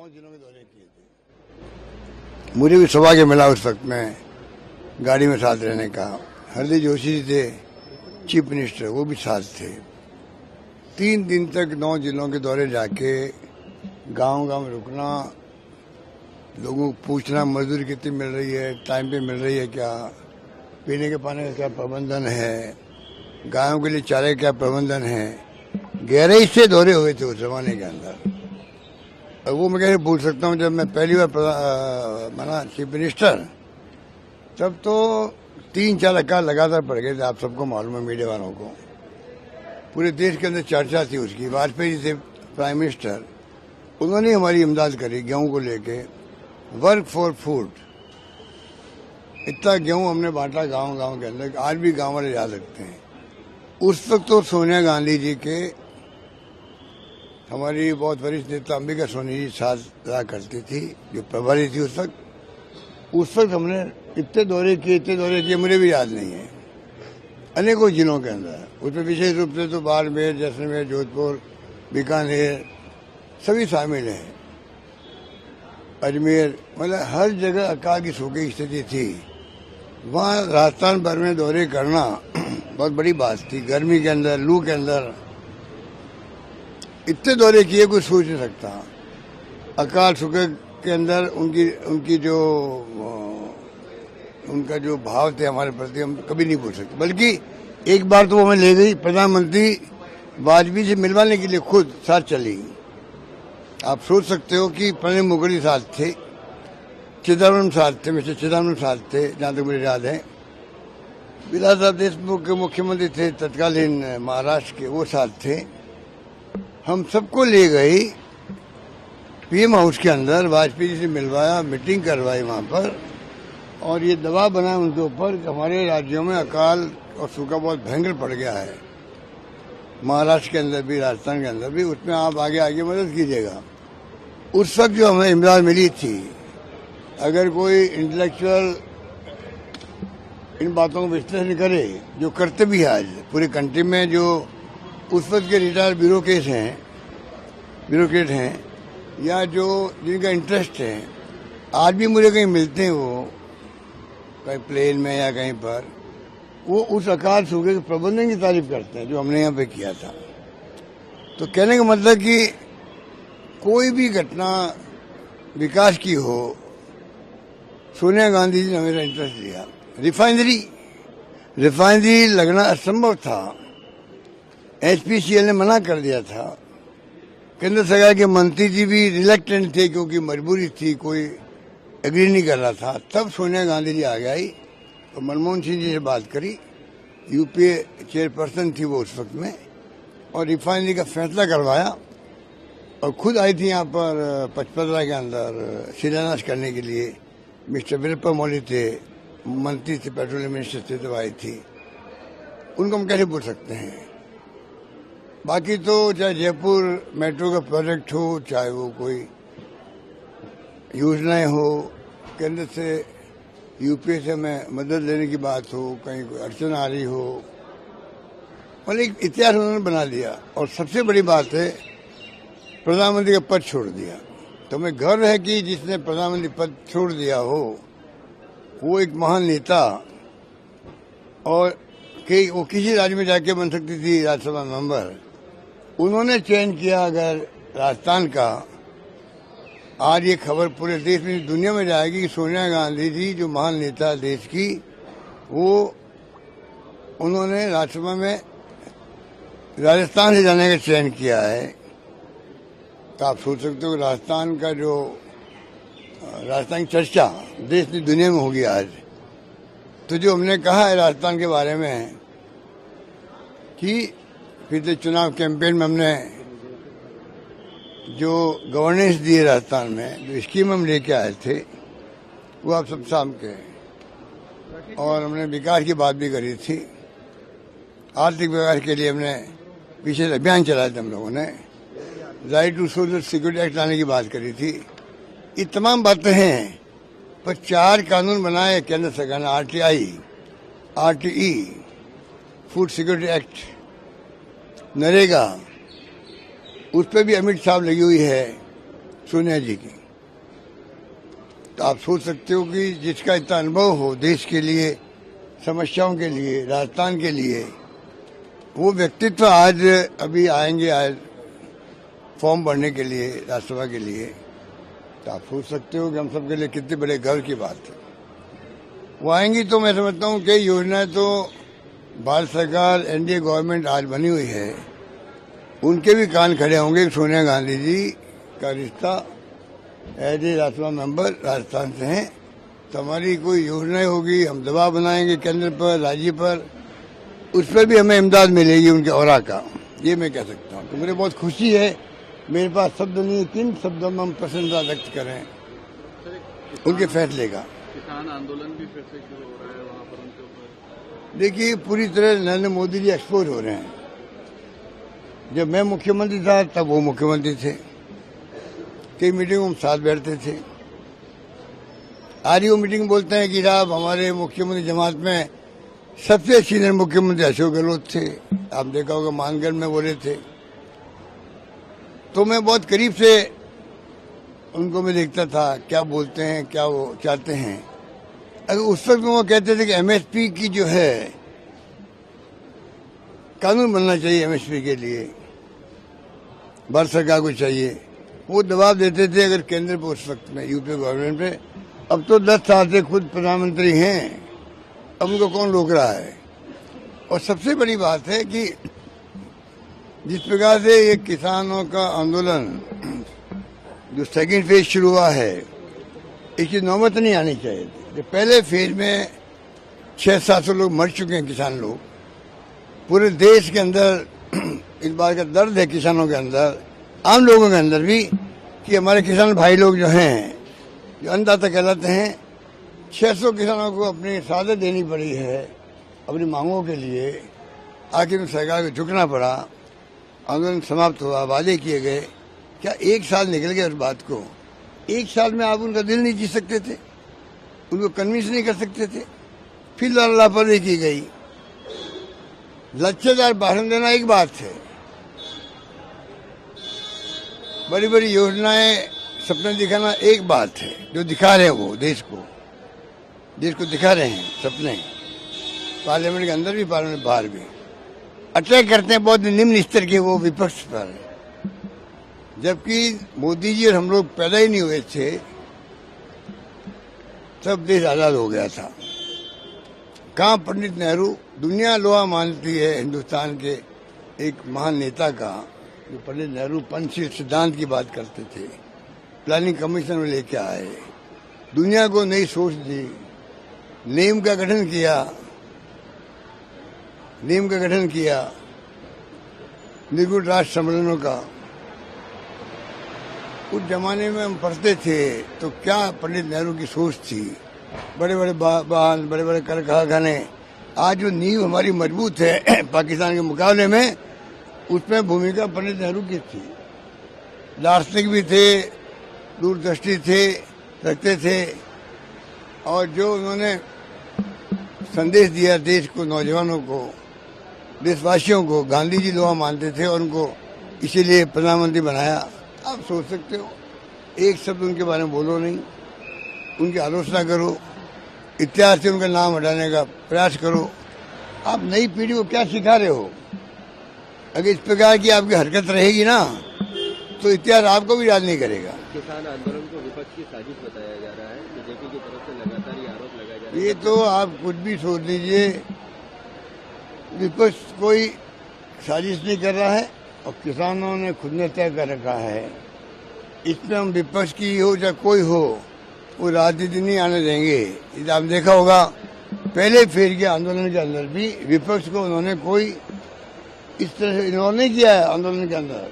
9 जिलों के दौरे किए थे। मुझे भी सौभाग्य मिला उस वक्त में गाड़ी में साथ रहने का। हरदीप जोशी जी थे चीफ मिनिस्टर, वो भी साथ थे। 3 दिन तक 9 जिलों के दौरे जाके गांव-गांव में रुकना, लोगों को पूछना मजदूरी कितनी मिल रही है, टाइम पे मिल रही है क्या, पीने के पानी का क्या प्रबंधन है, गायों के लिए चारे का क्या प्रबंधन है। गहराई से दौरे हुए थे उस जमाने के अंदर। वो मैं कैसे भूल सकता हूँ, जब मैं पहली बार बना चीफ मिनिस्टर तब तो 3-4 अकाल लगातार पड़ गए थे। आप सबको मालूम है, मीडिया वालों को, पूरे देश के अंदर चर्चा थी उसकी। वाजपेयी जी थे प्राइम मिनिस्टर, उन्होंने हमारी इमदाद करी गेहूं को लेके। वर्क फॉर फूड, इतना गेहूं हमने बांटा गांव-गांव के अंदर, आज भी गांव वाले याद रखते हैं। उस वक्त तो सोनिया गांधी जी के, हमारी बहुत वरिष्ठ नेता अंबिका सोनी जी साथ रहा करती थी, जो प्रभारी थी उस वक्त हमने इतने दौरे किए मुझे भी याद नहीं है, अनेकों जिलों के अंदर। उसमें विशेष रूप से तो बाड़मेर, जैसलमेर, जोधपुर, बीकानेर सभी शामिल हैं, अजमेर, मतलब हर जगह अकाल की सूखी स्थिति थी। वहाँ राजस्थान भर में दौरे करना बहुत बड़ी बात थी। गर्मी के अंदर, लू के अंदर इतने दौरे किए कोई सोच नहीं सकता। अकाल सूखे के अंदर उनका जो भाव थे हमारे प्रति, हम कभी नहीं भूल सकते। बल्कि एक बार तो वो हमें ले गई, प्रधानमंत्री वाजपेयी से मिलवाने के लिए खुद साथ चली। आप सोच सकते हो कि प्रणब मुखर्जी साथ थे, चिदम्बरम साथ थे, मिस्टर चिदम्बरम साथ थे, जहाँ तक मुझे याद है। विलास साहब देशमुख के मुख्यमंत्री थे तत्कालीन महाराष्ट्र के, वो साथ थे। हम सबको ले गई पीएम हाउस के अंदर, वाजपेयी जी से मिलवाया, मीटिंग करवाई वहाँ पर, और ये दबाव बनाया उनके ऊपर कि हमारे राज्यों में अकाल और सूखा बहुत भयंकर पड़ गया है, महाराष्ट्र के अंदर भी, राजस्थान के अंदर भी, उसमें आप आगे मदद कीजिएगा। उस वक्त जो हमें इमदाद मिली थी, अगर कोई इंटेलेक्चुअल इन बातों को विश्लेषण करे, जो करते भी है आज पूरे कंट्री में, जो उस वक्त के रिटायर्ड ब्यूरोक्रेट हैं या जो जिनका इंटरेस्ट है, आज भी मुझे कहीं मिलते हैं, वो कहीं प्लेन में या कहीं पर, वो उस अकाल सूखे के प्रबंधन की तारीफ करते हैं जो हमने यहाँ पे किया था। तो कहने का मतलब कि कोई भी घटना विकास की हो, सोनिया गांधी जी ने हमेशा इंटरेस्ट लिया। रिफाइनरी लगना असंभव था, एचपीसीएल ने मना कर दिया था। केंद्र सरकार के मंत्री जी भी रिलेक्टेंट थे क्योंकि मजबूरी थी, कोई एग्री नहीं कर रहा था। तब सोनिया गांधी जी आ गई तो मनमोहन सिंह जी से बात करी, यूपीए चेयरपर्सन थी वो उस वक्त में, और रिफाइनरी का फैसला करवाया। और खुद आई थी यहाँ पर पचपदरा के अंदर शिलान्यास करने के लिए। मिस्टर वीरप्पा मोइली थे, मंत्री थे, पेट्रोलियम मिनिस्टर थे, तो आई थी। उनको हम कैसे भूल सकते हैं। बाकी तो चाहे जयपुर मेट्रो का प्रोजेक्ट हो, चाहे वो कोई योजनाएं हो, केंद्र से यूपीए से हमें मदद लेने की बात हो, कहीं कोई अड़चन आ रही हो, मतलब एक इतिहास उन्होंने बना दिया। और सबसे बड़ी बात है, प्रधानमंत्री का पद छोड़ दिया। तो हमें गर्व है कि जिसने प्रधानमंत्री पद छोड़ दिया हो वो एक महान नेता, और कि वो किसी राज्य में जाके बन सकती थी राज्यसभा मेंबर, उन्होंने चयन किया अगर राजस्थान का। आज ये खबर पूरे देश में, दुनिया में जाएगी कि सोनिया गांधी जी जो महान नेता देश की, वो उन्होंने राज्यसभा में राजस्थान से जाने का चयन किया है। तो आप सोच सकते हो राजस्थान का जो राजस्थान की चर्चा देश की दुनिया में होगी आज। तो जो हमने कहा है राजस्थान के बारे में कि पिछले चुनाव कैंपेन में हमने जो गवर्नेंस दी है राजस्थान में, जो स्कीम हम लेके आए थे, वो आप सब सामने के। और हमने विकास की बात भी करी थी, आर्थिक विकास के लिए हमने पीछे अभियान चलाए थे हम लोगों ने। Right to social security act लाने की बात करी थी। ये तमाम बातें हैं, पर 4 कानून बनाए केंद्र सरकार ने, RTE, food security act, NREGA, उस पर भी अमित साहब लगी हुई है। सोनिया जी की। तो आप सोच सकते हो कि जिसका इतना अनुभव हो देश के लिए, समस्याओं के लिए, राजस्थान के लिए, वो व्यक्तित्व आज अभी आएंगे आज फॉर्म भरने के लिए राज्यसभा के लिए। तो आप सोच सकते हो कि हम सबके लिए कितने बड़े गर्व की बात है। वो आएंगी तो मैं समझता हूँ कई योजनाएं तो भारत सरकार एनडीए गवर्नमेंट आज बनी हुई है, उनके भी कान खड़े होंगे। सोनिया गांधी जी का रिश्ता as a Rajya Sabha member Rajasthan से हैं, तो हमारी कोई योजनाएं होगी, हम दबाव बनाएंगे केंद्र पर, राज्य पर, उस पर भी हमें इमदाद मिलेगी उनके औरा का, ये मैं कह सकता हूँ। तो मुझे बहुत खुशी है, मेरे पास शब्द नहीं, किन शब्दों में हम प्रसन्नता व्यक्त करें उनके फैसले का। किसान आंदोलन भी फिर से शुरू हो रहा है वहाँ पर उनके ऊपर। देखिए, पूरी तरह नरेंद्र मोदी जी एक्सपोज हो रहे हैं। जब मैं मुख्यमंत्री था तब वो मुख्यमंत्री थे, कई मीटिंगों में साथ बैठते थे। आज ही वो मीटिंग बोलते हैं कि साहब हमारे मुख्यमंत्री जमात में सबसे सीनियर मुख्यमंत्री अशोक गहलोत थे। आप देखा होगा मानगढ़ में बोले थे। तो मैं बहुत करीब से उनको मैं देखता था, क्या बोलते हैं, क्या वो चाहते हैं। अगर उस वक्त वो कहते थे कि एमएसपी की जो है कानून बनना चाहिए, एमएसपी के लिए भारत सरकार को चाहिए, वो दबाव देते थे अगर केंद्र पे उस वक्त में यूपी गवर्नमेंट पे। अब तो 10 साल से खुद प्रधानमंत्री हैं, अब उनको कौन रोक रहा है। और सबसे बड़ी बात है कि जिस प्रकार से ये किसानों का आंदोलन जो सेकंड फेज शुरू हुआ है, इसकी नौबत नहीं आनी चाहिए थी। जो पहले फेज में 600-700 लोग मर चुके हैं, किसान लोग पूरे देश के अंदर। इस बात का दर्द है किसानों के अंदर, आम लोगों के अंदर भी, कि हमारे किसान भाई लोग जो हैं, जो अन्नदाता कहलाते हैं, 600 किसानों को अपनी शहादत देनी पड़ी है अपनी मांगों के लिए। आखिर सरकार को झुकना पड़ा, आंदोलन समाप्त हुआ, वादे किए गए। क्या 1 साल निकल गया उस बात को? 1 साल में आप उनका दिल नहीं जीत सकते थे, उनको कन्विंस नहीं कर सकते थे। फिर लापरवाही की गई। लच्छेदार भाषण देना एक बात है, बड़ी बड़ी योजनाएं सपने दिखाना एक बात है। जो दिखा रहे हैं वो देश को दिखा रहे हैं सपने, पार्लियामेंट के अंदर भी, पार्लियामेंट बाहर भी अटैक करते हैं बहुत निम्न स्तर के वो विपक्ष पर। जबकि मोदी जी और हम लोग पैदा ही नहीं हुए थे तब देश आजाद हो गया था। कहाँ पंडित नेहरू, दुनिया लोहा मानती है हिंदुस्तान के एक महान नेता का, जो पंडित नेहरू पंचशील सिद्धांत की बात करते थे, प्लानिंग कमीशन में लेके आए, दुनिया को नई सोच दी, नीम का गठन किया, निर्गुण राष्ट्र सम्मेलनों का। उस जमाने में हम पढ़ते थे तो क्या पंडित नेहरू की सोच थी, बड़े बड़े बांध, बड़े बड़े कारखाने। आज जो नींव हमारी मजबूत है पाकिस्तान के मुकाबले में, उसमें भूमिका पंडित नेहरू की थी। दार्शनिक भी थे, दूरदृष्टि रखते थे, और जो उन्होंने संदेश दिया देश को, नौजवानों को, देशवासियों को, गांधी जी लोहा मानते थे और उनको इसीलिए प्रधानमंत्री बनाया। आप सोच सकते हो, एक शब्द उनके बारे में बोलो नहीं, उनकी आलोचना करो, इतिहास से उनका नाम हटाने का प्रयास करो। आप नई पीढ़ी को क्या सिखा रहे हो? अगर इस प्रकार की आपकी हरकत रहेगी ना, तो इतिहास आपको भी याद नहीं करेगा। किसान आंदोलन को विपक्ष की साजिश बताया जा रहा है, बीजेपी की तरफ से लगातार ये आरोप लगाया जा रहा है। ये तो आप कुछ भी सोच लीजिए, विपक्ष कोई साजिश नहीं कर रहा है और किसानों ने खुद ने तय कर रखा है। इसमें हम विपक्ष की हो चाहे कोई हो, वो राजनीति नहीं आने देंगे। इसे आप देखा होगा पहले फेज के आंदोलन के अंदर भी विपक्ष को उन्होंने कोई इस तरह से इन्वॉल्व नहीं किया है आंदोलन के अंदर।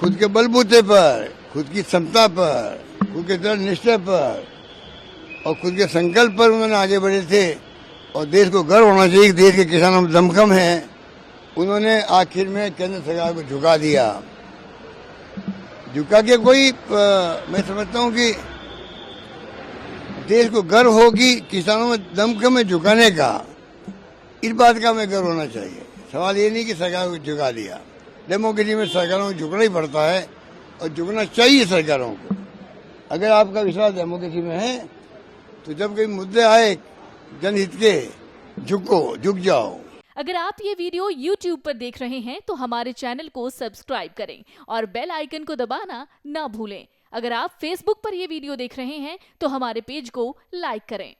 खुद के बलबूते पर, खुद की क्षमता पर, खुद के दृढ़ निश्चय पर और खुद के संकल्प पर उन्होंने आगे बढ़े थे। और देश को गर्व होना चाहिए कि देश के किसानों में दमखम है। उन्होंने आखिर में केंद्र सरकार को झुका दिया। झुका के कोई मैं समझता हूँ कि देश को गर्व हो कि किसानों में दमखम है झुकाने का, इस बात का हमें गर्व होना चाहिए। सवाल ये नहीं कि सरकार को झुका दिया। डेमोक्रेसी में सरकारों को झुकना ही पड़ता है, और झुकना चाहिए सरकारों को। अगर आपका विश्वास डेमोक्रेसी में है तो जब कोई मुद्दे आए जनहित के, झुक जाओ। अगर आप ये वीडियो YouTube पर देख रहे हैं तो हमारे चैनल को सब्सक्राइब करें और बेल आइकन को दबाना ना भूलें। अगर आप Facebook पर ये वीडियो देख रहे हैं तो हमारे पेज को लाइक करें।